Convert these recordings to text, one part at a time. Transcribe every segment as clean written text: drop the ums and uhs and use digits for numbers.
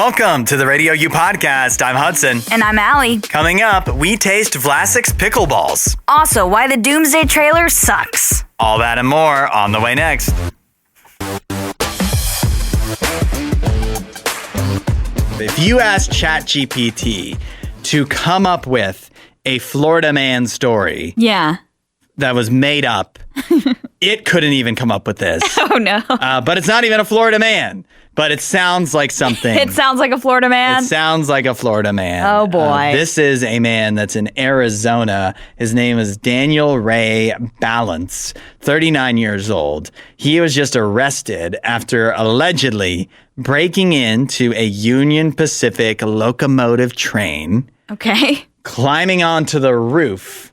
Welcome to the RadioU podcast. I'm Hudson. And I'm Allie. Coming up, we taste Vlasic's pickleballs. Also, why the Doomsday trailer sucks. All that and more on the way next. If you ask ChatGPT to come up with a Florida man story that was made up, it couldn't even come up with this. Oh, no. But it's not even a Florida man. But it sounds like something. It sounds like a Florida man? It sounds like a Florida man. Oh, boy. This is a man that's in Arizona. His name is Daniel Ray Balance, 39 years old. He was just arrested after allegedly breaking into a Union Pacific locomotive train. Okay. Climbing onto the roof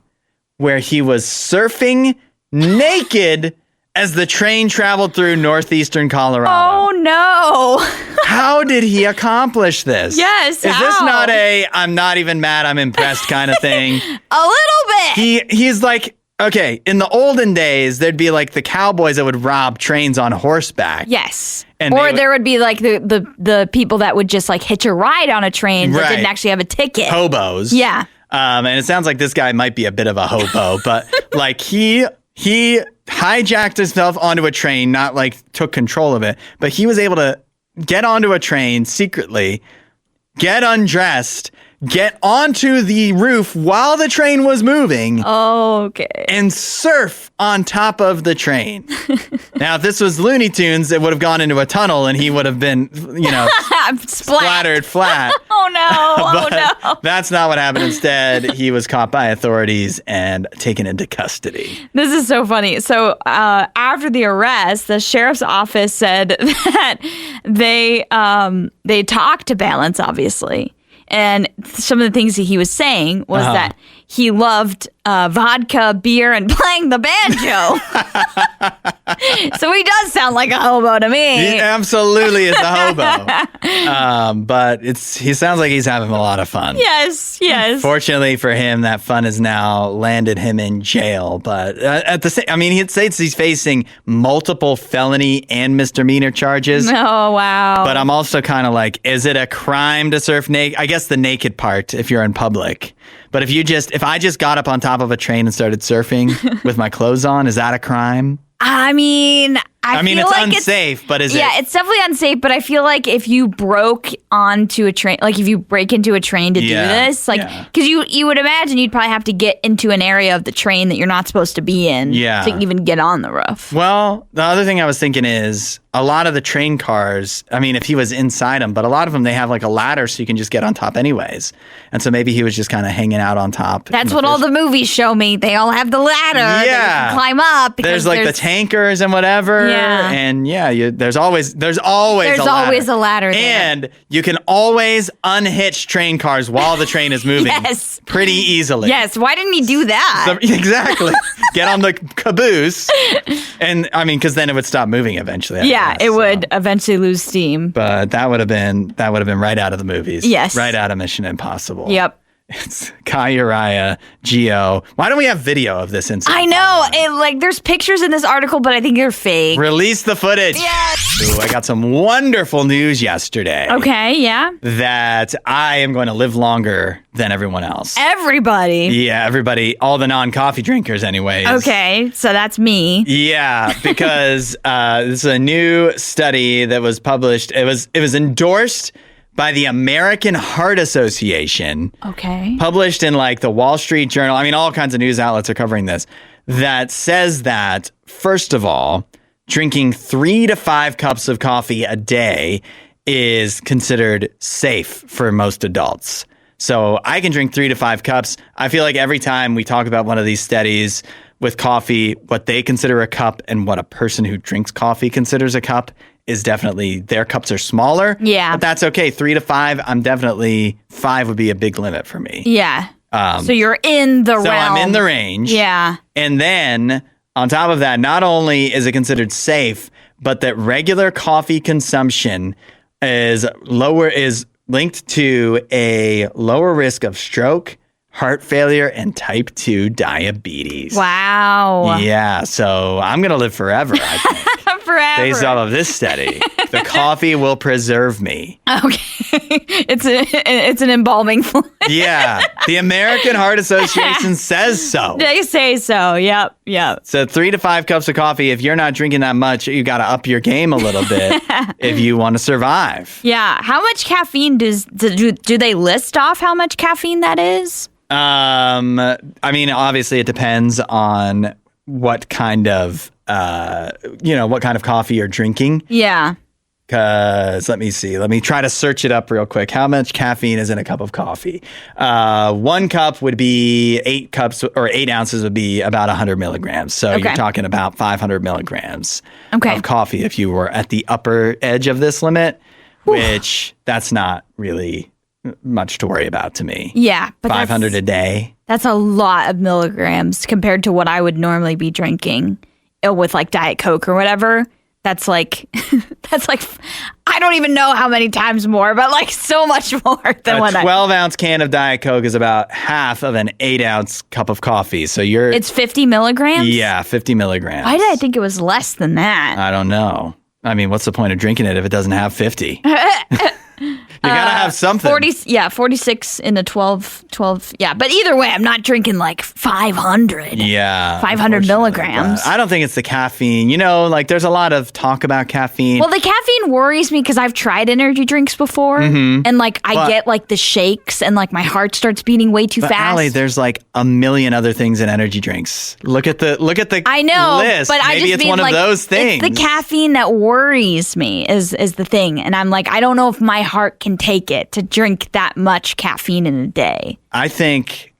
where he was surfing naked as the train traveled through northeastern Colorado. Oh, no. How did he accomplish this? Yes, Is this not a I'm not even mad, I'm impressed kind of thing? A little bit. He's like, okay, in the olden days, there'd be like the cowboys that would rob trains on horseback. Yes. And or there would be like the people that would just like hitch a ride on a train that didn't actually have a ticket. Hobos. Yeah. And it sounds like this guy might be a bit of a hobo, but like he hijacked himself onto a train, not like took control of it, but he was able to get onto a train secretly, get undressed, get onto the roof while the train was moving. Oh, okay. And surf on top of the train. Now, if this was Looney Tunes, it would have gone into a tunnel and he would have been, splattered flat. Oh, no. That's not what happened. Instead, he was caught by authorities and taken into custody. This is so funny. So after the arrest, the sheriff's office said that they talked to Balance, obviously. And some of the things that he was saying was that he loved vodka, beer, and playing the banjo. So he does sound like a hobo to me. He absolutely is a hobo. But he sounds like he's having a lot of fun. Yes. Fortunately for him, that fun has now landed him in jail. But at the same, he'd say he's facing multiple felony and misdemeanor charges. Oh, wow. But I'm also kind of like, is it a crime to surf naked? I guess the naked part if you're in public. But if I just got up on top of a train and started surfing with my clothes on, is that a crime? I mean, it's unsafe, but is it? Yeah, it's definitely unsafe, but I feel like if you broke onto a train, like if you break into a train to do this, because you would imagine you'd probably have to get into an area of the train that you're not supposed to be in to even get on the roof. Well, the other thing I was thinking is a lot of the train cars, if he was inside them, but a lot of them, they have like a ladder so you can just get on top anyways. And so maybe he was just kind of hanging out on top. That's what all the movies show me. They all have the ladder that you can climb up. There's the tankers and whatever. Yeah. And there's always a ladder. Always a ladder there. And you can always unhitch train cars while the train is moving. Yes. Pretty easily. Yes. Why didn't he do that? Exactly. Get on the caboose. And because then it would stop moving eventually. Yeah, it would eventually lose steam. But that would have been right out of the movies. Yes. Right out of Mission Impossible. Yep. It's Kai Uriah, Geo. Why don't we have video of this incident? I know. There's pictures in this article, but I think they're fake. Release the footage. Yes. Ooh, I got some wonderful news yesterday. Okay, yeah. That I am going to live longer than everyone else. Everybody. Yeah, everybody. All the non-coffee drinkers anyways. Okay, so that's me. Yeah, because this is a new study that was published. It was endorsed by the American Heart Association. Okay. Published in the Wall Street Journal. All kinds of news outlets are covering this. That says that, first of all, drinking 3 to 5 cups of coffee a day is considered safe for most adults. So I can drink 3 to 5 cups. I feel like every time we talk about one of these studies with coffee, what they consider a cup and what a person who drinks coffee considers a cup is definitely, their cups are smaller. Yeah. But that's okay. 3 to 5, 5 would be a big limit for me. Yeah. So you're in the realm. So I'm in the range. Yeah. And then on top of that, not only is it considered safe, but that regular coffee consumption is linked to a lower risk of stroke, heart failure, and type 2 diabetes. Wow. Yeah, so I'm going to live forever, I think. Forever. Based off of this study. The coffee will preserve me. Okay. It's an embalming fluid. Yeah. The American Heart Association says so. They say so. Yep. So 3 to 5 cups of coffee. If you're not drinking that much, you got to up your game a little bit if you want to survive. Yeah. How much caffeine do they list off how much caffeine that is? I mean, obviously it depends on what kind of coffee you're drinking. Yeah. Because let me see. Let me try to search it up real quick. How much caffeine is in a cup of coffee? 1 cup would be 8 cups, or 8 ounces would be about 100 milligrams. So you're talking about 500 milligrams of coffee if you were at the upper edge of this limit, which that's not really much to worry about to me. Yeah. But 500 a day. That's a lot of milligrams compared to what I would normally be drinking with like Diet Coke or whatever. That's like, I don't even know how many times more, but like so much more than what 12-ounce can of Diet Coke is about half of an 8-ounce cup of coffee. So it's 50 milligrams? Yeah, 50 milligrams. Why did I think it was less than that? I don't know. I mean, what's the point of drinking it if it doesn't have 50? You gotta have something. 46 in a 12. Yeah, but either way, I'm not drinking like 500. Yeah. 500 milligrams. I don't think it's the caffeine. You know, like there's a lot of talk about caffeine. Well, the caffeine worries me because I've tried energy drinks before. And like I get like the shakes and like my heart starts beating way too fast. Allie, there's like a million other things in energy drinks. Look at the I know, list. But Maybe I just it's mean one like, of those things. It's the caffeine that worries me is the thing. And I'm like, I don't know if my heart can take it to drink that much caffeine in a day. I think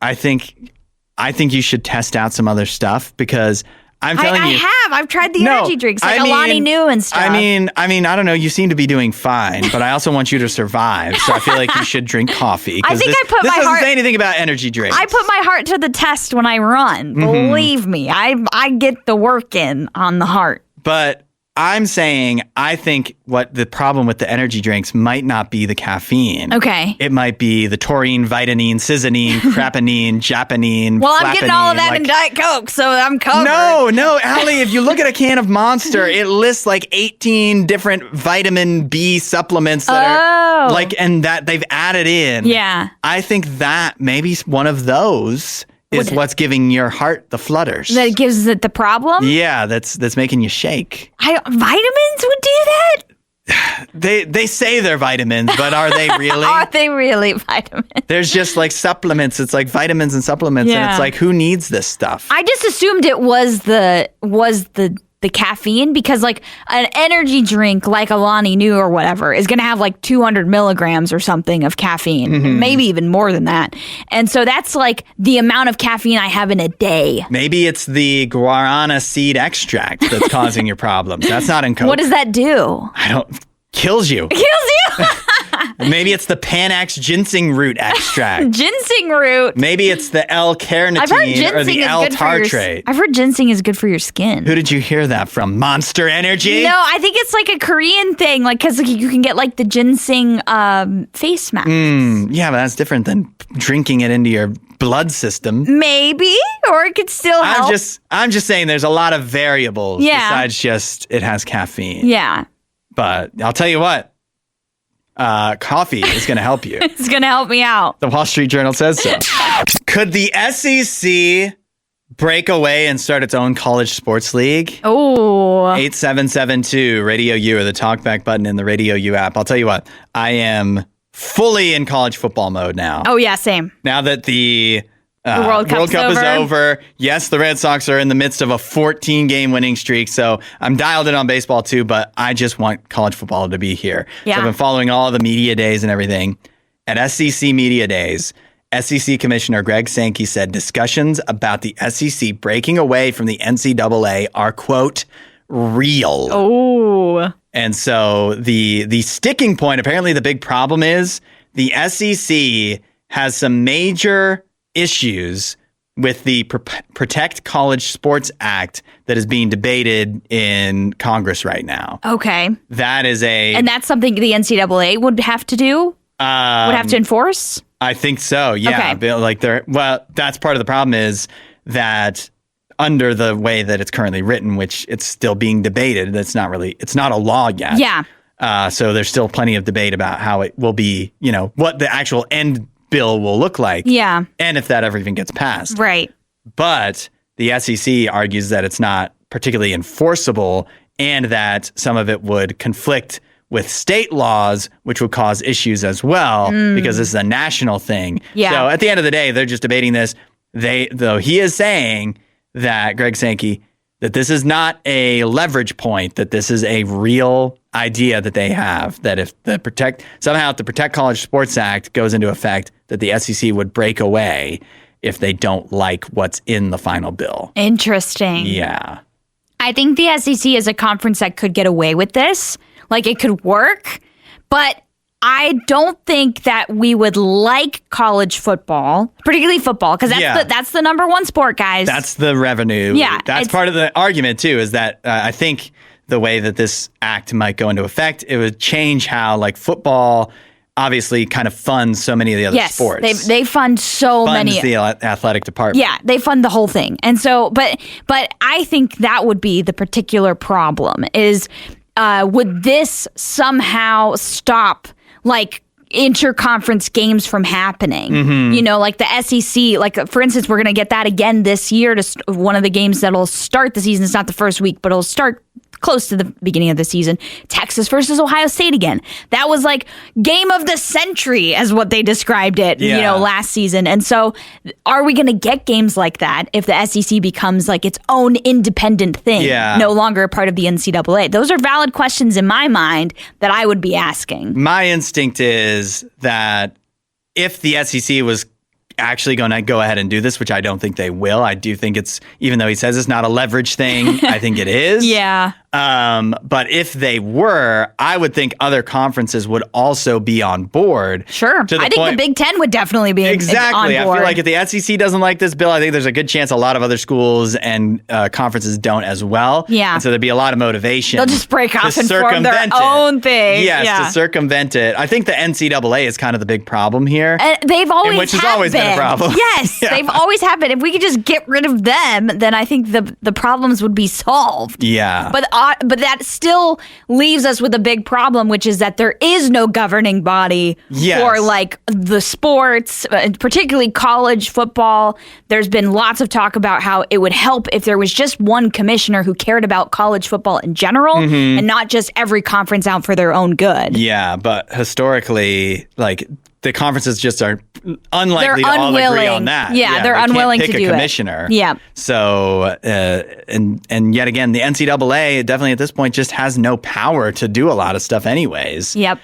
you should test out some other stuff because I'm telling you. I've tried the energy drinks like Alani Nu and stuff. I mean, I don't know. You seem to be doing fine, but I also want you to survive. So I feel like you should drink coffee. I think this doesn't say anything about energy drinks. I put my heart to the test when I run. Believe me, I get the work in on the heart. But I'm saying I think what the problem with the energy drinks might not be the caffeine. Okay. It might be the taurine, vitamine, cysanine, crapanine, japanine. Well, I'm getting all of that in Diet Coke, so I'm covered. No, Allie, if you look at a can of Monster, it lists like 18 different vitamin B supplements that are like, and that they've added in. Yeah. I think that maybe one of those is what's giving your heart the flutters. That gives it the problem? Yeah, that's making you shake. Vitamins would do that? They say they're vitamins, but are they really? Are they really vitamins? There's just like supplements. It's like vitamins and supplements, and it's like, who needs this stuff? I just assumed it was the caffeine because like an energy drink like Alani Nu or whatever is going to have like 200 milligrams or something of caffeine, maybe even more than that. And so that's like the amount of caffeine I have in a day. Maybe it's the guarana seed extract that's causing your problems. That's not in Coke. What does that do? Kills you. Kills you? Maybe it's the Panax ginseng root extract. Ginseng root. Maybe it's the L-carnitine or the L-tartrate. I've heard ginseng is good for your skin. Who did you hear that from? Monster Energy? No, I think it's like a Korean thing, like because you can get like the ginseng face mask. Yeah, but that's different than drinking it into your blood system. Maybe, or it could still help. I'm just saying there's a lot of variables besides just it has caffeine. Yeah. But I'll tell you what, coffee is going to help you. It's going to help me out. The Wall Street Journal says so. Could the SEC break away and start its own college sports league? Oh. 8772 Radio U or the talkback button in the Radio U app. I'll tell you what, I am fully in college football mode now. Oh, yeah, same. Now that the World Cup is over. Yes, the Red Sox are in the midst of a 14-game winning streak, so I'm dialed in on baseball too, but I just want college football to be here. Yeah. So I've been following all the media days and everything. At SEC Media Days, SEC Commissioner Greg Sankey said discussions about the SEC breaking away from the NCAA are, quote, real. Oh. And so the sticking point, apparently the big problem is the SEC has some major issues with the Protect College Sports Act that is being debated in Congress right now. Okay. That is And that's something the NCAA would have to do? would have to enforce? I think so. Yeah. Okay. Like that's part of the problem is that under the way that it's currently written, which it's still being debated, it's not a law yet. Yeah. So there's still plenty of debate about how it will be, what the actual end bill will look like. Yeah. And if that ever even gets passed. Right. But the SEC argues that it's not particularly enforceable and that some of it would conflict with state laws, which would cause issues as well, because this is a national thing. Yeah. So at the end of the day, they're just debating this. Though he is saying that, Greg Sankey, that this is not a leverage point, that this is a real idea that they have, that if the Protect College Sports Act goes into effect, that the SEC would break away if they don't like what's in the final bill. Interesting. Yeah. I think the SEC is a conference that could get away with this. Like, it could work, but I don't think that we would like college football, particularly football, because that's the number one sport, guys. That's the revenue. Yeah. That's part of the argument, too, is that I think the way that this act might go into effect, it would change how, like, football obviously kind of funds so many of the other sports. They fund so many. Funds the athletic department. Yeah, they fund the whole thing. And so, but I think that would be the particular problem is, would this somehow stop, like, interconference games from happening? Mm-hmm. Like the SEC, like, for instance, we're going to get that again this year to one of the games that'll start the season. It's not the first week, but it'll start close to the beginning of the season. Texas versus Ohio State again. That was like game of the century as what they described it, last season. And so are we going to get games like that if the SEC becomes like its own independent thing, no longer a part of the NCAA? Those are valid questions in my mind that I would be asking. My instinct is that if the SEC was actually going to go ahead and do this, which I don't think they will. I do think it's, even though he says it's not a leverage thing, I think it is. Yeah. But if they were, I would think other conferences would also be on board. Sure. I think the Big Ten would definitely be exactly. on board. I feel like if the SEC doesn't like this bill, I think there's a good chance a lot of other schools and conferences don't as well. Yeah. And so there'd be a lot of motivation. They'll just break off and form their own thing. Yes, to circumvent it. I think the NCAA is kind of the big problem here. They've always which has always been a problem. Yes, they've always have been. If we could just get rid of them, then I think the problems would be solved. Yeah. But that still leaves us with a big problem, which is that there is no governing body for like the sports, particularly college football. There's been lots of talk about how it would help if there was just one commissioner who cared about college football in general and not just every conference out for their own good. Yeah, but historically, like, the conferences just are unlikely to all agree on that. Yeah, they're unwilling to do it. Pick a commissioner. Yeah. So, and yet again, the NCAA definitely at this point just has no power to do a lot of stuff anyways. Yep.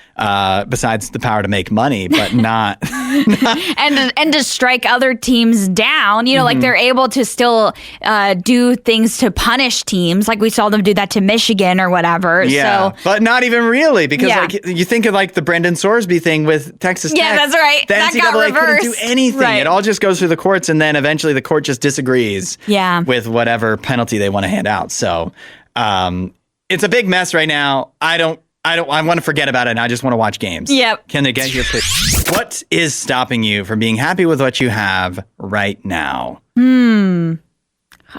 Besides the power to make money, but not. and to strike other teams down. Like they're able to still do things to punish teams. Like we saw them do that to Michigan or whatever. Yeah. So, but not even really, because like you think of like the Brendan Sorsby thing with Texas Tech. Yeah, that's right. The that NCAA got couldn't do anything. Right. It all just goes through the courts, and then eventually the court just disagrees with whatever penalty they want to hand out. So it's a big mess right now. I want to forget about it, and I just want to watch games. Yep. Can they get here, please? What is stopping you from being happy with what you have right now?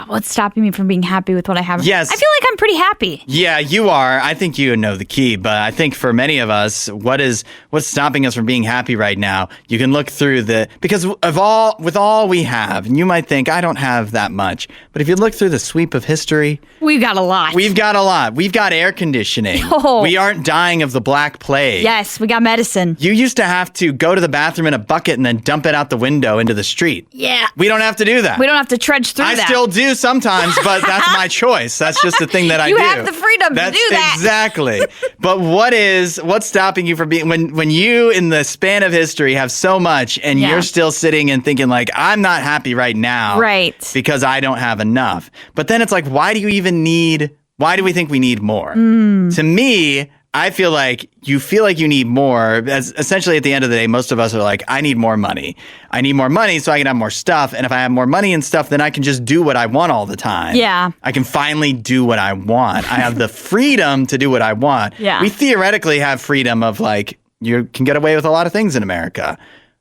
What's stopping me from being happy with what I have? Yes. I feel like I'm pretty happy. Yeah, you are. I think you know the key, but I think for many of us, what's stopping us from being happy right now? You can look through because with all we have, and you might think I don't have that much, but if you look through the sweep of history, we've got a lot. We've got air conditioning. Oh. We aren't dying of the Black Plague. Yes, we got medicine. You used to have to go to the bathroom in a bucket and then dump it out the window into the street. Yeah. We don't have to do that. We don't have to trudge through that. I still do sometimes, but that's my choice. That's just the thing that I do. You have the freedom to do that. Exactly. But what's stopping you from being, when you in the span of history have so much and you're still sitting and thinking like, I'm not happy right now. Right. Because I don't have enough. But then it's like, why do we think we need more? To me, I feel like you need more. As essentially at the end of the day, most of us are like, I need more money. I need more money so I can have more stuff. And if I have more money and stuff, then I can just do what I want all the time. Yeah. I can finally do what I want. I have the freedom to do what I want. Yeah. We theoretically have freedom of like you can get away with a lot of things in America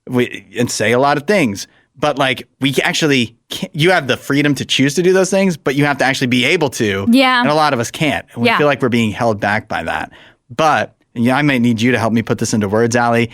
and say a lot of things. But like we actually can't, you have the freedom to choose to do those things, but you have to actually be able to. Yeah. And a lot of us can't. And we feel like we're being held back by that. But I might need you to help me put this into words, Allie.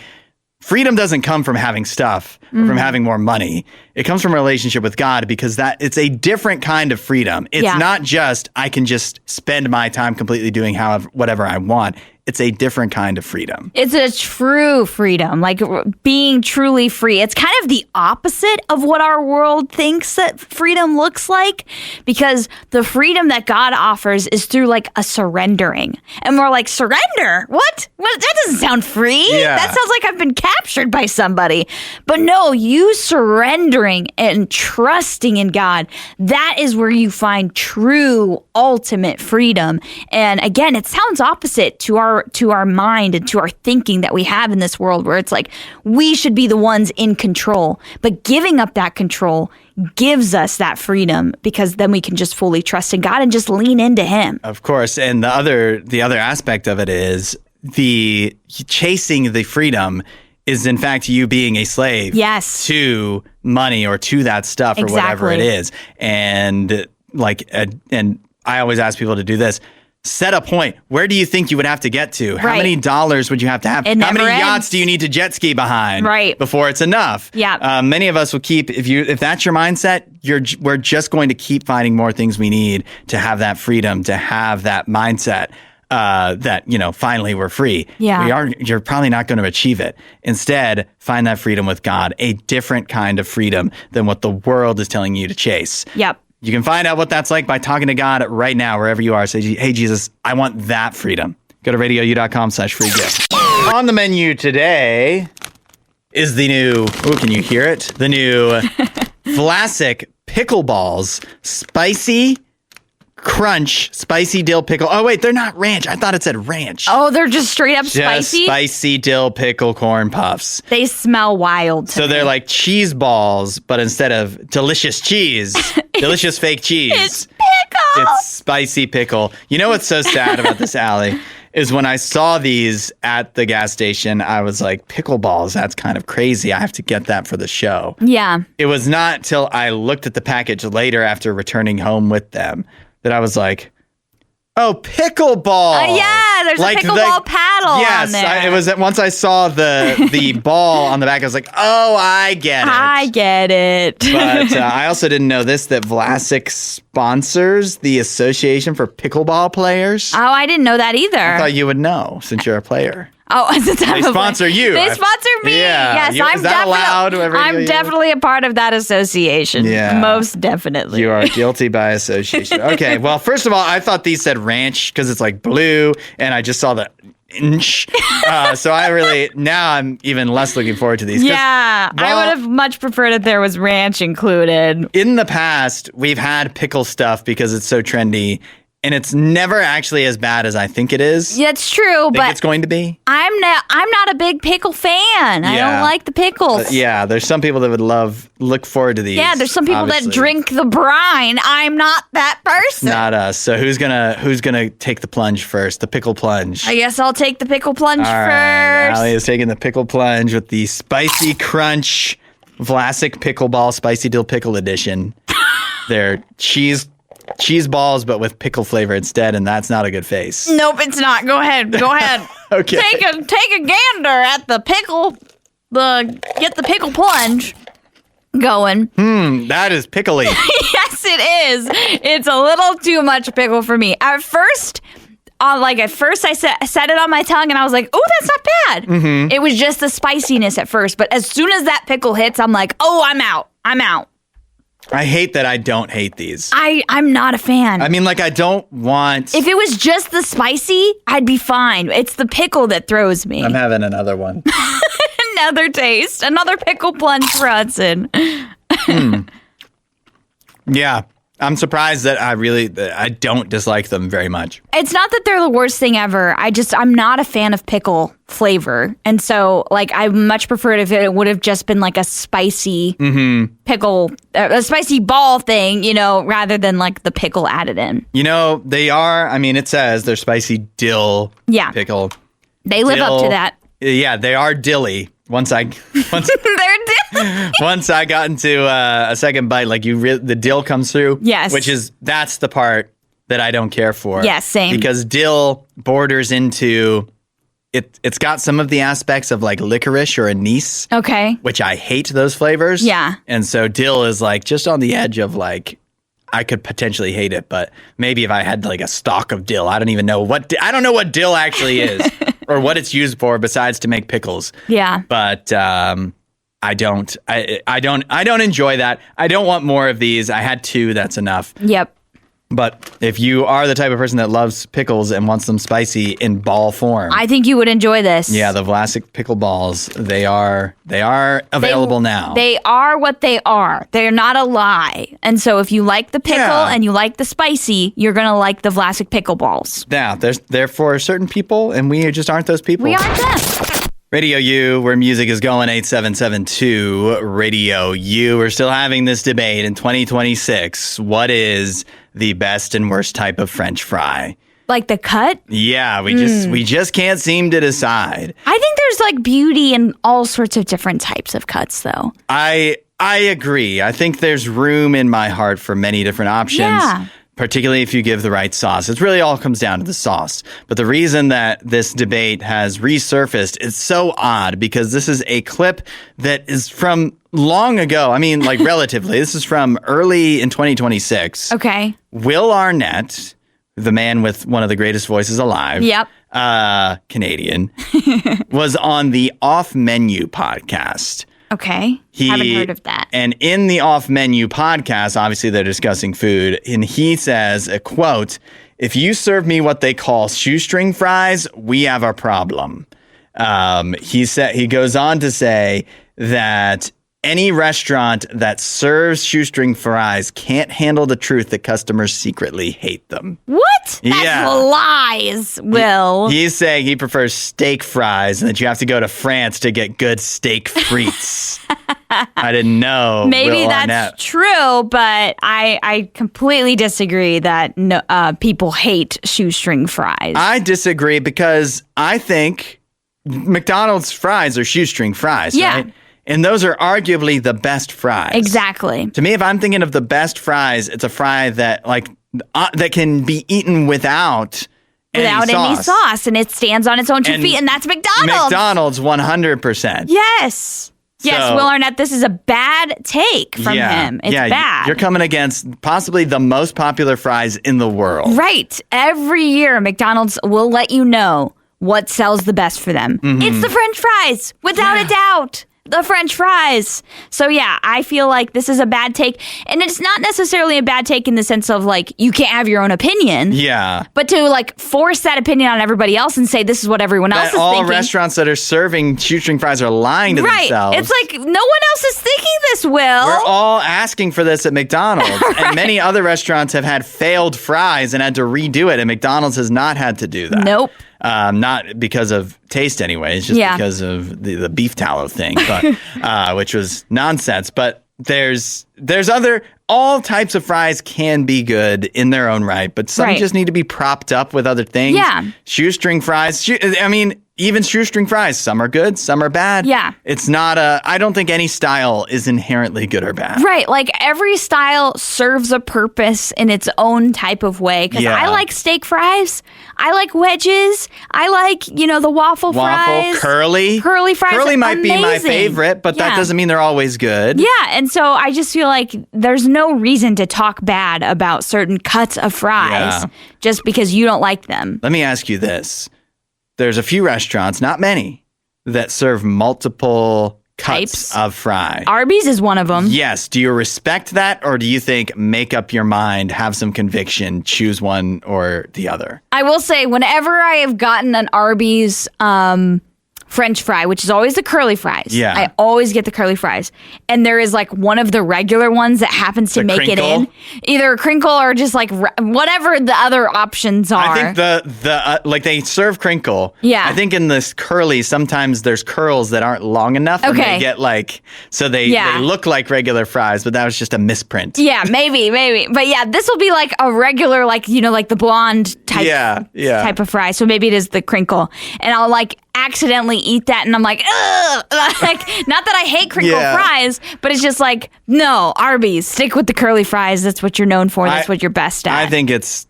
Freedom doesn't come from having stuff or from having more money. It comes from a relationship with God, because it's a different kind of freedom. It's not just I can just spend my time completely doing whatever I want. It's a different kind of freedom. It's a true freedom, like being truly free. It's kind of the opposite of what our world thinks that freedom looks like, because the freedom that God offers is through like a surrendering. And we're like, surrender? What? That doesn't sound free. Yeah. That sounds like I've been captured by somebody. But no, you surrendering and trusting in God, that is where you find true ultimate freedom. And again, it sounds opposite to our mind and to our thinking that we have in this world, where it's like we should be the ones in control. But giving up that control gives us that freedom, because then we can just fully trust in God and just lean into Him. Of course. And the other aspect of it is the chasing the freedom is in fact you being a slave to money or to that stuff or whatever it is. And and I always ask people to do this. Set a point. Where do you think you would have to get to? How many dollars would you have to have? How many yachts do you need to jet ski behind before it's enough? Yeah. Many of us will keep, if that's your mindset, we're just going to keep finding more things we need to have that freedom, to have that mindset that, finally we're free. Yeah. You're probably not going to achieve it. Instead, find that freedom with God, a different kind of freedom than what the world is telling you to chase. Yep. You can find out what that's like by talking to God right now, wherever you are. Say, hey, Jesus, I want that freedom. Go to radiou.com/free gift. On the menu today is the new, can you hear it? The new Vlasic pickleballs, spicy crunch, spicy dill pickle. Oh, wait, they're not ranch. I thought it said ranch. Oh, they're just straight up spicy? Spicy dill pickle corn puffs. They smell wild. So they're like cheese balls, but instead of delicious cheese, delicious fake cheese. It's pickle. It's spicy pickle. You know what's so sad about this, Allie, is when I saw these at the gas station, I was like, pickleballs, that's kind of crazy. I have to get that for the show. Yeah. It was not till I looked at the package later after returning home with them that I was like, oh, pickleball. Yeah, there's a pickleball paddle on there. Yes, it was once I saw the ball on the back, I was like, oh, I get it. I get it. But I also didn't know this, that Vlasic sponsors the Association for Pickleball Players. Oh, I didn't know that either. I thought you would know since you're a player. Oh, they sponsor you. They sponsor me. Yeah. Yes, is that allowed? I'm definitely a part of that association. Yeah. Most definitely. You are guilty by association. Okay. Well, first of all, I thought these said ranch because it's like blue, and I just saw the inch. So now I'm even less looking forward to these. Yeah. I would have much preferred if there was ranch included. In the past, we've had pickle stuff because it's so trendy. And it's never actually as bad as I think it is. Yeah, it's true, but it's going to be. I'm not a big pickle fan. I don't like the pickles. Yeah, there's some people that would look forward to these. Yeah, there's some people that drink the brine. I'm not that person. Not us. So who's gonna take the plunge first? The pickle plunge. I guess I'll take the pickle plunge All right, first. Allie is taking the pickle plunge with the spicy crunch Vlasic pickleball spicy dill pickle edition. They're cheese balls, but with pickle flavor instead, and that's not a good face. Nope, it's not. Go ahead. Okay. Take a gander at the pickle. Get the pickle plunge going. That is pickly. Yes, it is. It's a little too much pickle for me. At first I set it on my tongue, and I was like, "Oh, that's not bad." Mm-hmm. It was just the spiciness at first, but as soon as that pickle hits, I'm like, "Oh, I'm out. I hate that I don't hate these. I'm not a fan. I mean, I don't want... If it was just the spicy, I'd be fine. It's the pickle that throws me. I'm having another one. Another taste. Another pickle plunge for Hudson. Yeah. I'm surprised that I don't dislike them very much. It's not that they're the worst thing ever. I'm not a fan of pickle flavor. And so, I much preferred if it would have just been a spicy pickle, a spicy ball thing, rather than the pickle added in. They are, it says they're spicy dill pickle. They live up to that. Yeah, they are dilly. Once They're dilly. once I got into a second bite, like the dill comes through. Yes. That's the part that I don't care for. Yeah, same. Because dill borders into it's got some of the aspects of like licorice or anise. Okay. Which I hate those flavors. Yeah. And so dill is like just on the edge of like I could potentially hate it, but maybe if I had like a stalk of dill, I don't even know I don't know what dill actually is or what it's used for besides to make pickles. Yeah. But I don't enjoy that. I don't want more of these. I had 2, that's enough. Yep. But if you are the type of person that loves pickles and wants them spicy in ball form, I think you would enjoy this. yeah, the Vlasic pickle balls, they are available now. They are what they are. They're not a lie. And so if you like the pickle and you like the spicy, you're going to like the Vlasic pickle balls. Yeah, they're for certain people, and we just aren't those people. We aren't them. Radio U, where music is going, 8772 Radio U. We're still having this debate in 2026. What is the best and worst type of French fry? Like the cut? Yeah, we just can't seem to decide. I think there's like beauty in all sorts of different types of cuts, though. I agree. I think there's room in my heart for many different options. Yeah. Particularly if you give the right sauce. It really all comes down to the sauce. But the reason that this debate has resurfaced is so odd because this is a clip that is from long ago. I mean, like relatively. This is from early in 2026. Okay. Will Arnett, the man with one of the greatest voices alive. Yep. Canadian, was on the Off Menu podcast. Okay. Haven't heard of that. And in the Off Menu podcast, obviously they're discussing food, and he says, a quote, "If you serve me what they call shoestring fries, we have a problem." He goes on to say that any restaurant that serves shoestring fries can't handle the truth that customers secretly hate them. What? That's lies, Will. He's saying he prefers steak fries and that you have to go to France to get good steak frites. I didn't know. Maybe Will that's Arnett. true, but I completely disagree that people hate shoestring fries. I disagree because I think McDonald's fries are shoestring fries, Yeah. right? And those are arguably the best fries. Exactly. To me, if I'm thinking of the best fries, it's a fry that that can be eaten without any sauce, and it stands on its own 2 feet, and that's McDonald's. McDonald's 100%. Yes. Yes, So- Will Arnett, this is a bad take from him. It's bad. You're coming against possibly the most popular fries in the world. Right. Every year, McDonald's will let you know what sells the best for them. Mm-hmm. It's the French fries, without a doubt. The French fries. So yeah, I feel like this is a bad take. And it's not necessarily a bad take in the sense of like, you can't have your own opinion. Yeah. But to like force that opinion on everybody else and say this is what everyone else is all thinking. restaurants that are serving shoestring fries are lying to themselves. It's like no one else is thinking this, Will. We're all asking for this at McDonald's. And many other restaurants have had failed fries and had to redo it. And McDonald's has not had to do that. Nope. Not because of taste anyways, just because of the beef tallow thing, but which was nonsense. But there's all types of fries can be good in their own right, but some just need to be propped up with other things. Yeah. Shoestring fries, even shoestring fries, some are good, some are bad. Yeah. It's not I don't think any style is inherently good or bad. Right. Like every style serves a purpose in its own type of way. Because I like steak fries. I like wedges. I like, the waffle fries. Curly fries. Curly might be my favorite, but that doesn't mean they're always good. Yeah. And so I just feel like there's no reason to talk bad about certain cuts of fries just because you don't like them. Let me ask you this. There's a few restaurants, not many, that serve multiple cuts of fry. Arby's is one of them. Yes. Do you respect that, or do you think make up your mind, have some conviction, choose one or the other? I will say, whenever I have gotten an Arby's French fry, which is always the curly fries. Yeah. I always get the curly fries. And there is like one of the regular ones that happens to make crinkle? it in. Either a crinkle or just like whatever the other options are. I think the like they serve crinkle. Yeah. I think in this curly, sometimes there's curls that aren't long enough. And they get so they look like regular fries, but that was just a misprint. Yeah, maybe. But yeah, this will be like a regular, like, like the blonde type of fry. So maybe it is the crinkle. And accidentally eat that and I'm like, ugh. Like, not that I hate crinkle fries, but it's just like, no, Arby's, stick with the curly fries. That's what you're known for. That's what you're best at. I think it's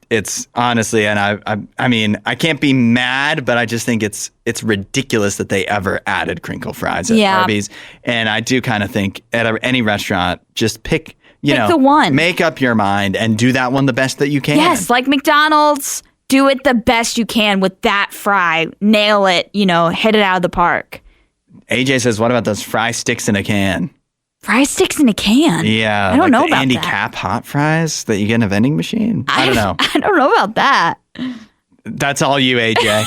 honestly, and I mean, I can't be mad, but I just think it's ridiculous that they ever added crinkle fries at Arby's. And I do kind of think at any restaurant, just pick the one. Make up your mind and do that one the best that you can. Yes, like McDonald's. Do it the best you can with that fry. Nail it, hit it out of the park. AJ says, what about those fry sticks in a can? Fry sticks in a can? Yeah. I don't know about Andy that. Cap hot fries that you get in a vending machine? I don't know. I don't know about that. That's all you, AJ.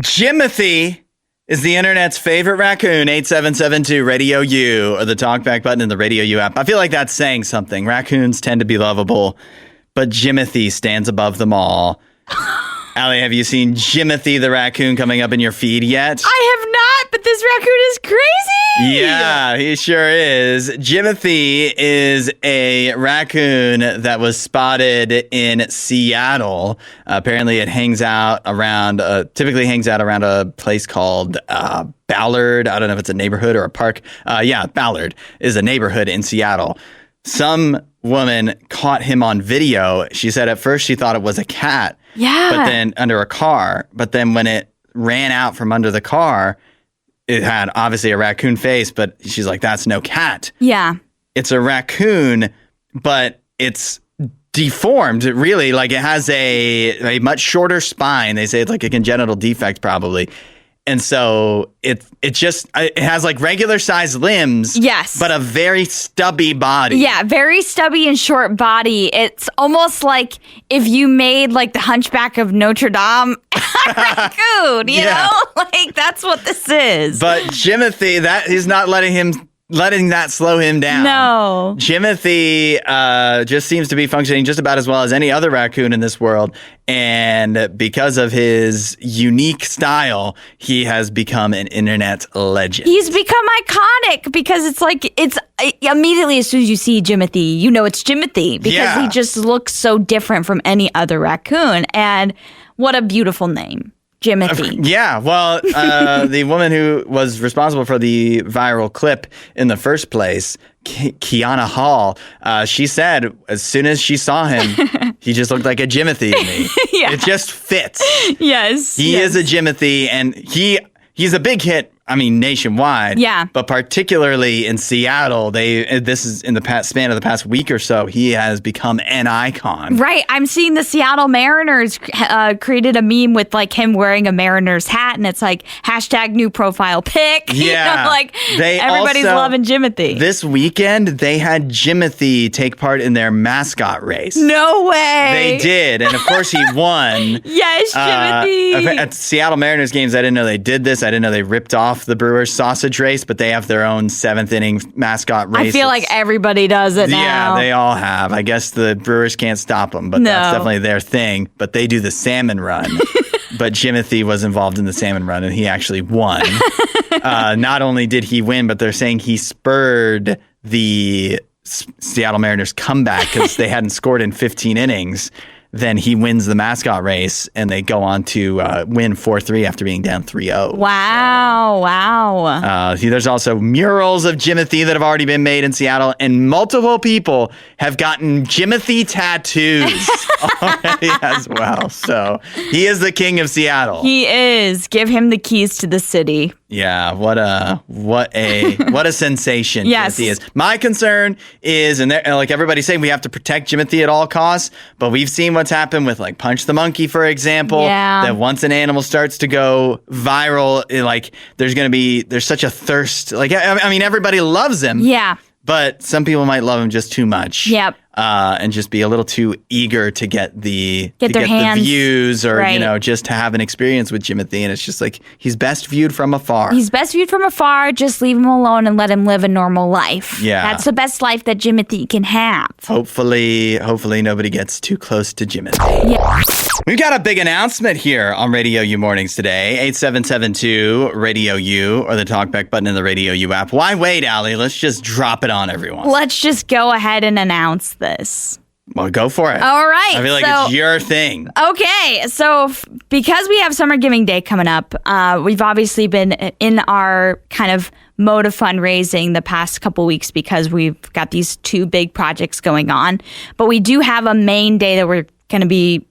Jimothy is the internet's favorite raccoon. 8772 RadioU, or the talkback button in the RadioU app. I feel like that's saying something. Raccoons tend to be lovable, but Jimothy stands above them all. Allie, have you seen Jimothy the raccoon coming up in your feed yet? I have not, but this raccoon is crazy. Yeah, he sure is. Jimothy is a raccoon that was spotted in Seattle. Apparently, it typically hangs out around a place called Ballard. I don't know if it's a neighborhood or a park. Ballard is a neighborhood in Seattle. Some woman caught him on video. She said at first she thought it was a cat. Yeah. But then under a car. But then when it ran out from under the car, it had obviously a raccoon face, but she's like, that's no cat. Yeah. It's a raccoon, but it's deformed, really. Like, it has a much shorter spine. They say it's like a congenital defect, probably. And so it has like regular sized limbs. Yes. But a very stubby body. Yeah, very stubby and short body. It's almost like if you made like the Hunchback of Notre Dame raccoon, you know? Like, that's what this is. But Jimothy, he's not letting that slow him down. No. Jimothy just seems to be functioning just about as well as any other raccoon in this world. And because of his unique style, he has become an internet legend. He's become iconic because it's immediately as soon as you see Jimothy, you know it's Jimothy because he just looks so different from any other raccoon. And what a beautiful name. Jimothy. Yeah, well, the woman who was responsible for the viral clip in the first place, Kiana Hall, she said as soon as she saw him, he just looked like a Jimothy to me. Yeah. It just fits. Yes. He is a Jimothy, and he's a big hit. I mean, nationwide. Yeah. But particularly in Seattle, this is in the span of the past week or so, he has become an icon. Right. I'm seeing the Seattle Mariners created a meme with like him wearing a Mariners hat, and it's like #new profile pic. Yeah. Everybody's loving Jimothy. This weekend, they had Jimothy take part in their mascot race. No way. They did. And of course, he won. Yes, Jimothy. At Seattle Mariners games, I didn't know they did this. I didn't know they ripped off the Brewers sausage race, but they have their own 7th inning mascot race. I feel like everybody does it now. Yeah, they all have. I guess the Brewers can't stop them, but that's definitely their thing. But they do the salmon run. But Jimothy was involved in the salmon run, and he actually won. Not only did he win, but they're saying he spurred the Seattle Mariners comeback because they hadn't scored in 15 innings. Then he wins the mascot race, and they go on to win 4-3 after being down 3-0. Wow. There's also murals of Jimothy that have already been made in Seattle, and multiple people have gotten Jimothy tattoos already as well. So he is the king of Seattle. He is. Give him the keys to the city. Yeah, what a sensation. Yes. Jimothy is. My concern is, and like everybody's saying, we have to protect Jimothy at all costs, but we've seen what's happened with like Punch the Monkey, for example. Yeah. That once an animal starts to go viral, there's such a thirst. Like, I mean, everybody loves him. Yeah. But some people might love him just too much. Yep. And just be a little too eager to get the views or, just to have an experience with Jimothy. And it's just like, he's best viewed from afar. He's best viewed from afar. Just leave him alone and let him live a normal life. Yeah. That's the best life that Jimothy can have. Hopefully nobody gets too close to Jimothy. Yeah. We've got a big announcement here on RadioU Mornings today. 8772 RadioU, or the talkback button in the RadioU app. Why wait, Allie? Let's just drop it on everyone. Let's just go ahead and announce this. Well, go for it. All right. I feel like it's your thing. Okay. So because we have Summer Giving Day coming up, we've obviously been in our kind of mode of fundraising the past couple weeks because we've got these two big projects going on. But we do have a main day that we're going to be,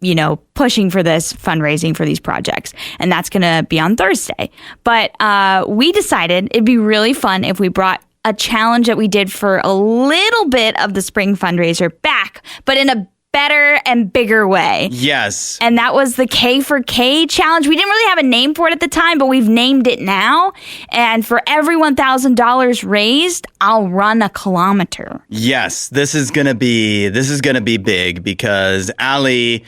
pushing for this fundraising for these projects. And that's going to be on Thursday. But we decided it'd be really fun if we brought a challenge that we did for a little bit of the spring fundraiser back, but in a better and bigger way. Yes. And that was the K for K challenge. We didn't really have a name for it at the time, but we've named it now. And for every $1,000 raised, I'll run a kilometer. Yes, this is gonna be big because Allie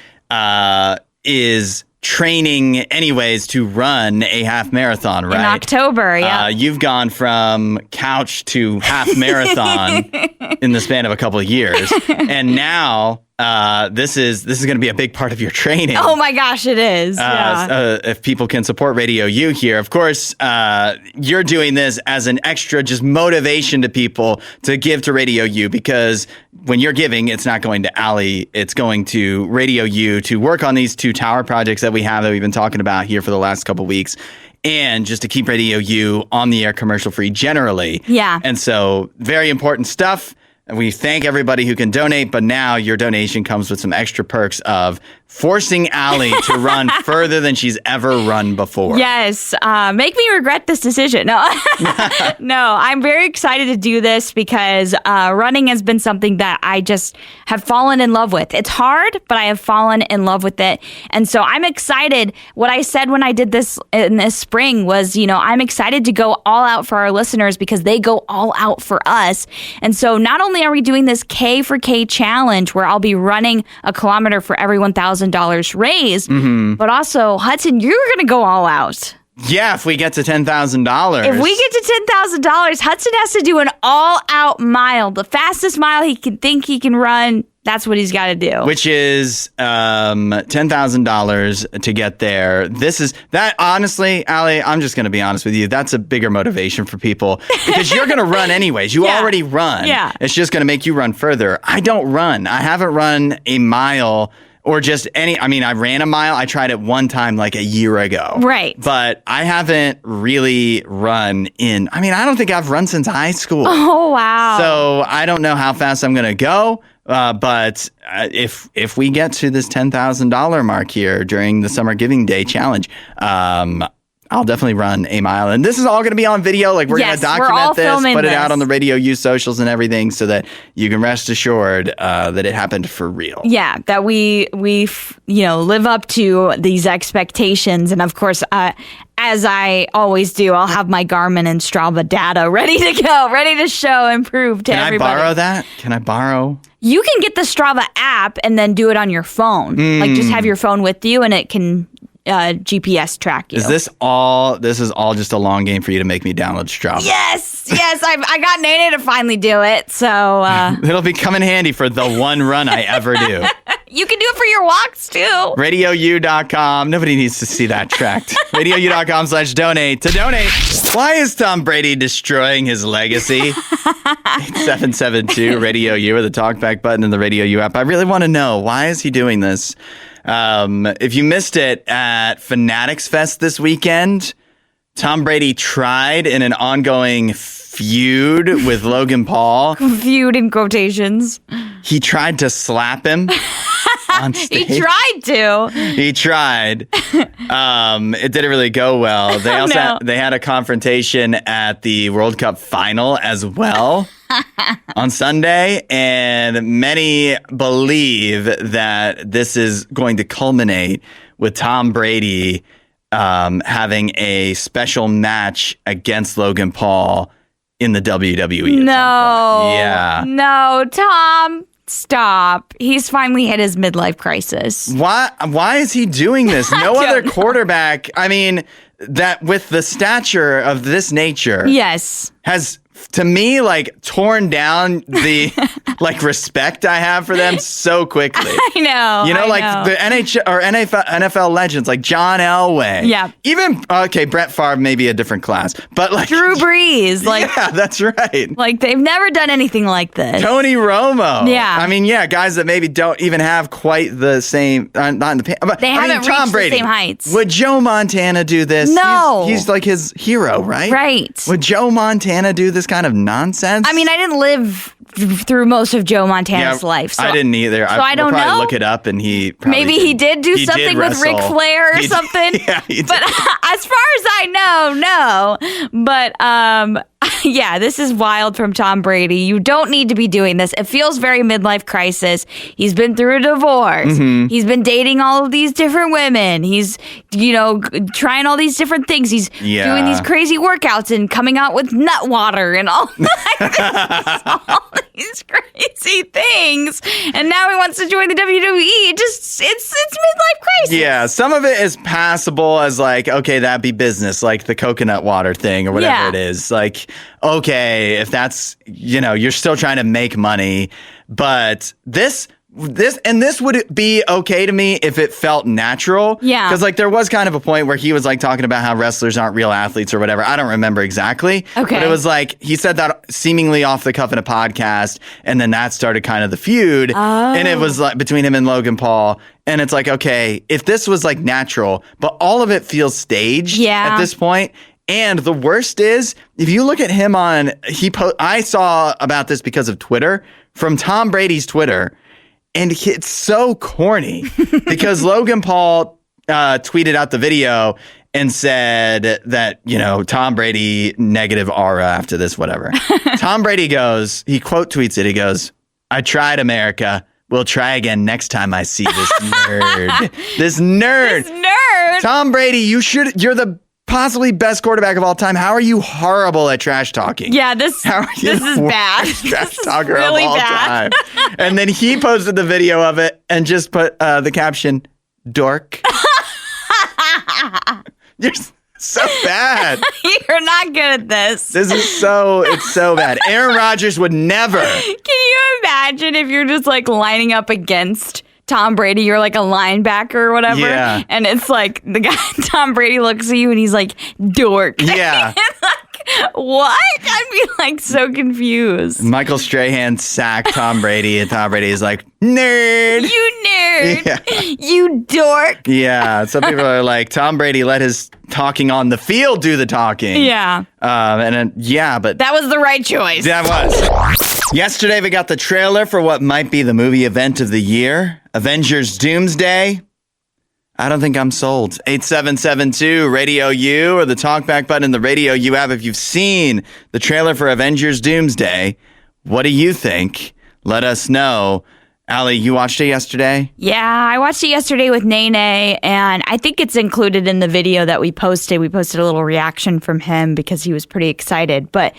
is training anyways to run a half marathon, right? In October, yeah. You've gone from couch to half marathon in the span of a couple of years. And now this is going to be a big part of your training. Oh my gosh, it is. If people can support Radio U here, of course, you're doing this as an extra just motivation to people to give to Radio U, because when you're giving, it's not going to Allie, it's going to Radio U to work on these two tower projects that we've been talking about here for the last couple of weeks. And just to keep Radio U on the air commercial free generally. Yeah. And so very important stuff. And we thank everybody who can donate, but now your donation comes with some extra perks of forcing Allie to run further than she's ever run before. Yes. Make me regret this decision. No, no, I'm very excited to do this because running has been something that I just have fallen in love with. It's hard, but I have fallen in love with it. And so I'm excited. What I said when I did this in this spring was, I'm excited to go all out for our listeners because they go all out for us. And so not only are we doing this K for K challenge where I'll be running a kilometer for every $1,000 raised, but also, Hudson, you're going to go all out. Yeah, if we get to $10,000. If we get to $10,000, Hudson has to do an all-out mile. The fastest mile he can think he can run, that's what he's got to do. Which is $10,000 to get there. Honestly, Allie, I'm just going to be honest with you. That's a bigger motivation for people because you're going to run anyways. You already run. Yeah. It's just going to make you run further. I don't run. I haven't run a mile or just I ran a mile. I tried it one time like a year ago. Right. But I haven't really run I don't think I've run since high school. Oh, wow. So I don't know how fast I'm going to go. But if we get to this $10,000 mark here during the Summer Giving Day challenge, I'll definitely run a mile. And this is all going to be on video. Like, we're going to document this, put it out on the Radio U socials and everything so that you can rest assured that it happened for real. Yeah, that we live up to these expectations. And of course, as I always do, I'll have my Garmin and Strava data ready to go, ready to show and prove to everybody. Can I borrow that? Can I borrow? You can get the Strava app and then do it on your phone. Like, just have your phone with you and it can GPS track you. Is this all just a long game for you to make me download Strava? Yes. I got Nene to finally do it. So it'll be coming handy for the one run I ever do. You can do it for your walks too. RadioU.com. Nobody needs to see that tracked. RadioU.com/donate to donate. Why is Tom Brady destroying his legacy? 8772 Radio U or the talkback button in the Radio U app. I really want to know, why is he doing this? If you missed it at Fanatics Fest this weekend, Tom Brady tried in an ongoing feud with Logan Paul. Feud in quotations. He tried to slap him on stage. He tried to. He tried. It didn't really go well. They had a confrontation at the World Cup final as well on Sunday, and many believe that this is going to culminate with Tom Brady having a special match against Logan Paul in the WWE. No, Tom. Stop. He's finally hit his midlife crisis. Why is he doing this? No other quarterback, that with the stature of this nature, yes, has to me, like, torn down the like respect I have for them so quickly. I know. You know, the NHL or NFL legends like John Elway. Yeah. Even Brett Favre may be a different class, but like Drew Brees. Like, yeah, that's right. Like, they've never done anything like this. Tony Romo. Yeah. I mean, yeah, guys that maybe don't even have quite the same, not in the, but They haven't Tom reached Brady, the same heights. Would Joe Montana do this? No. He's like his hero, right? Right. Would Joe Montana do this kind of nonsense? I mean, I didn't live through most of Joe Montana's life. So I didn't either. So I don't we'll probably know. look it up, and Maybe he did do something with Ric Flair or something. Yeah, he did. But as far as I know, no. But yeah, this is wild from Tom Brady. You don't need to be doing this. It feels very midlife crisis. He's been through a divorce. Mm-hmm. He's been dating all of these different women. He's, trying all these different things. He's doing these crazy workouts and coming out with nut water and all all these crazy things. And now he wants to join the WWE. It's midlife crisis. Yeah, some of it is passable as like, okay, that'd be business, like the coconut water thing or whatever it is. Like, okay, if that's, you're still trying to make money, but this would be okay to me if it felt natural. Yeah. Because like there was kind of a point where he was like talking about how wrestlers aren't real athletes or whatever. I don't remember exactly. Okay. But it was like he said that seemingly off the cuff in a podcast, and then that started kind of the feud. Oh. And it was like between him and Logan Paul. And it's like, okay, if this was like natural, but all of it feels staged at this point. And the worst is, if you look at him I saw about this because of Twitter, from Tom Brady's Twitter. And it's so corny because Logan Paul tweeted out the video and said that, Tom Brady negative aura after this, whatever. Tom Brady he quote tweets it. He goes, "I tried, America. We'll try again next time I see this nerd." This nerd. Tom Brady, you're the possibly best quarterback of all time. How are you horrible at trash talking? Yeah, this is bad. Trash talker really of all bad. time. And then he posted the video of it and just put the caption, "Dork." You're so bad. You're not good at this. It's so bad. Aaron Rodgers would never. Can you imagine if you're just like lining up against Tom Brady, you're like a linebacker or whatever. Yeah. And it's like the guy, Tom Brady looks at you and he's like, "Dork." Yeah. Like, what? I'd be like so confused. Michael Strahan sacked Tom Brady, and Tom Brady is like, "Nerd. You nerd. Yeah. You dork. Yeah. Some people are like, Tom Brady let his talking on the field do the talking. Yeah. But that was the right choice. That was. Yesterday, we got the trailer for what might be the movie event of the year, Avengers Doomsday. I don't think I'm sold. 8772 RadioU or the talkback button in the RadioU app. If you've seen the trailer for Avengers Doomsday, what do you think? Let us know. Allie, you watched it yesterday? Yeah, I watched it yesterday with Nene, and I think it's included in the video that we posted. We posted a little reaction from him because he was pretty excited. But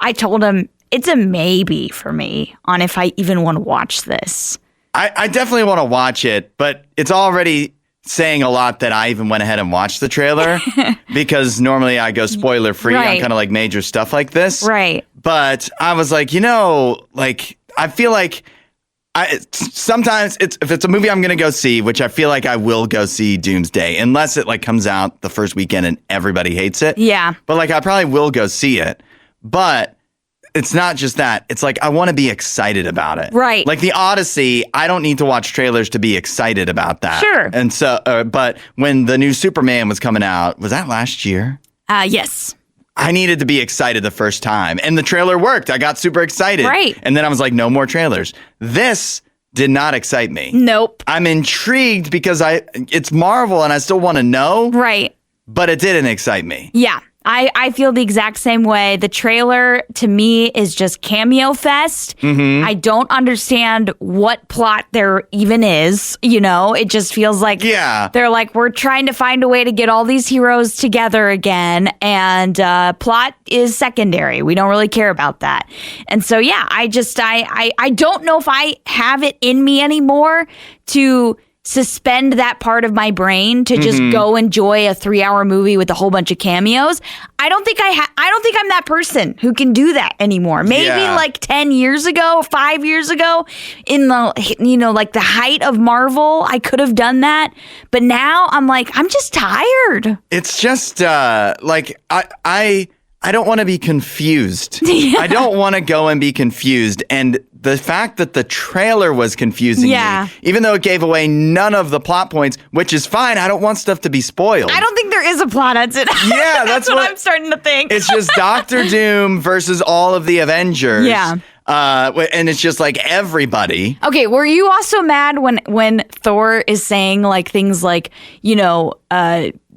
I told him it's a maybe for me on if I even want to watch this. I definitely want to watch it, but it's already saying a lot that I even went ahead and watched the trailer because normally I go spoiler free on kind of like major stuff like this. Right. But I was like, I feel like sometimes if it's a movie I'm going to go see, which I feel like I will go see Doomsday, unless it like comes out the first weekend and everybody hates it. Yeah. But like I probably will go see it. But it's not just that. It's like I want to be excited about it. Right. Like the Odyssey, I don't need to watch trailers to be excited about that. Sure. And so, but when the new Superman was coming out, was that last year? Yes. I needed to be excited the first time. And the trailer worked. I got super excited. Right. And then I was like, no more trailers. This did not excite me. Nope. I'm intrigued because it's Marvel and I still want to know. Right. But it didn't excite me. Yeah. I feel the exact same way. The trailer to me is just cameo fest. Mm-hmm. I don't understand what plot there even is. It just feels like they're like, we're trying to find a way to get all these heroes together again. And plot is secondary. We don't really care about that. And so, yeah, I don't know if I have it in me anymore to suspend that part of my brain to just go enjoy a 3-hour movie with a whole bunch of cameos. I don't think I'm that person who can do that anymore. Maybe like 10 years ago, 5 years ago, in the like the height of Marvel, I could have done that. But now I'm like, I'm just tired. It's just like I don't want to be confused. I don't want to go and be confused. And the fact that the trailer was confusing me, even though it gave away none of the plot points, which is fine. I don't want stuff to be spoiled. I don't think there is a plot. That's it. Yeah, that's what I'm starting to think. It's just Doctor Doom versus all of the Avengers. Yeah. And it's just like everybody. Okay, were you also mad when Thor is saying like things like,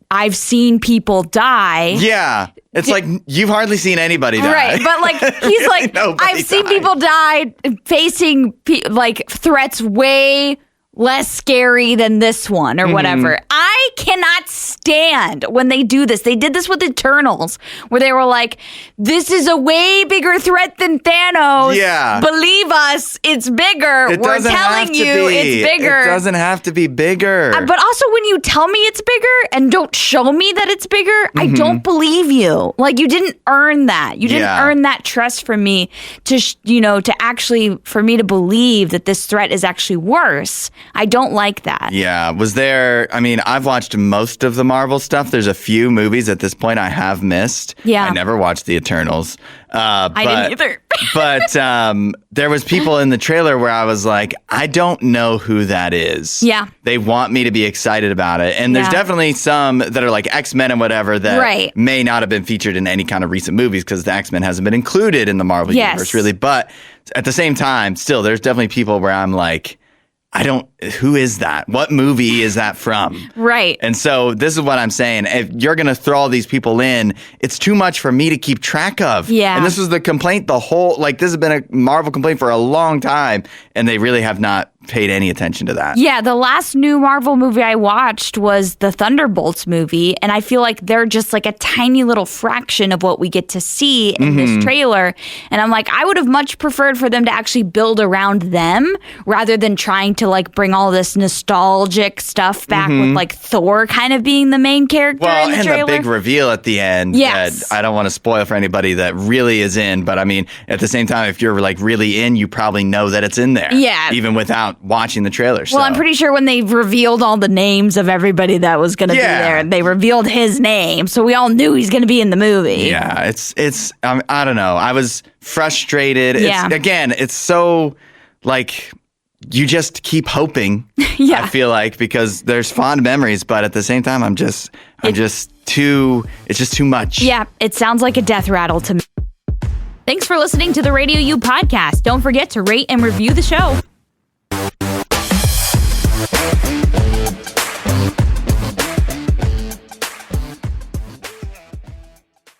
I've seen people die. Yeah. It's like, you've hardly seen anybody die. Right, but like, he's like, I've seen people die facing like threats way less scary than this one or whatever. I cannot stand when they do this. They did this with Eternals, where they were like, this is a way bigger threat than Thanos. Yeah. Believe us, it's bigger. We're telling you it's bigger. It doesn't have to be bigger. But also when you tell me it's bigger and don't show me that it's bigger, I don't believe you. Like, you didn't earn that. You didn't earn that trust from me to, to actually, for me to believe that this threat is actually worse. I don't like that. Yeah. I've watched most of the Marvel stuff. There's a few movies at this point I have missed. Yeah. I never watched the Eternals. I didn't either. But there was people in the trailer where I was like, I don't know who that is. Yeah. They want me to be excited about it. And there's definitely some that are like X-Men and whatever that may not have been featured in any kind of recent movies because the X-Men hasn't been included in the Marvel universe really. But at the same time, still, there's definitely people where I'm like, who is that? What movie is that from? Right. And so this is what I'm saying. If you're going to throw all these people in, it's too much for me to keep track of. Yeah. And this was the complaint, this has been a Marvel complaint for a long time, and they really have not paid any attention to that. Yeah, the last new Marvel movie I watched was the Thunderbolts movie, and I feel like they're just like a tiny little fraction of what we get to see in this trailer. And I'm like, I would have much preferred for them to actually build around them rather than trying to like bring all this nostalgic stuff back with like Thor kind of being the main character in the trailer. And the big reveal at the end that I don't want to spoil for anybody that really is in, but I mean, at the same time, if you're like really in, you probably know that it's in there. Yeah. Even without watching the trailer. Well, I'm pretty sure when they revealed all the names of everybody that was going to be there, they revealed his name, so we all knew he's going to be in the movie. Yeah, it's I don't know. I was frustrated. Yeah. It's so like you just keep hoping. I feel like because there's fond memories, but at the same time, it's just too much. Yeah, it sounds like a death rattle to me. Thanks for listening to the RadioU podcast. Don't forget to rate and review the show.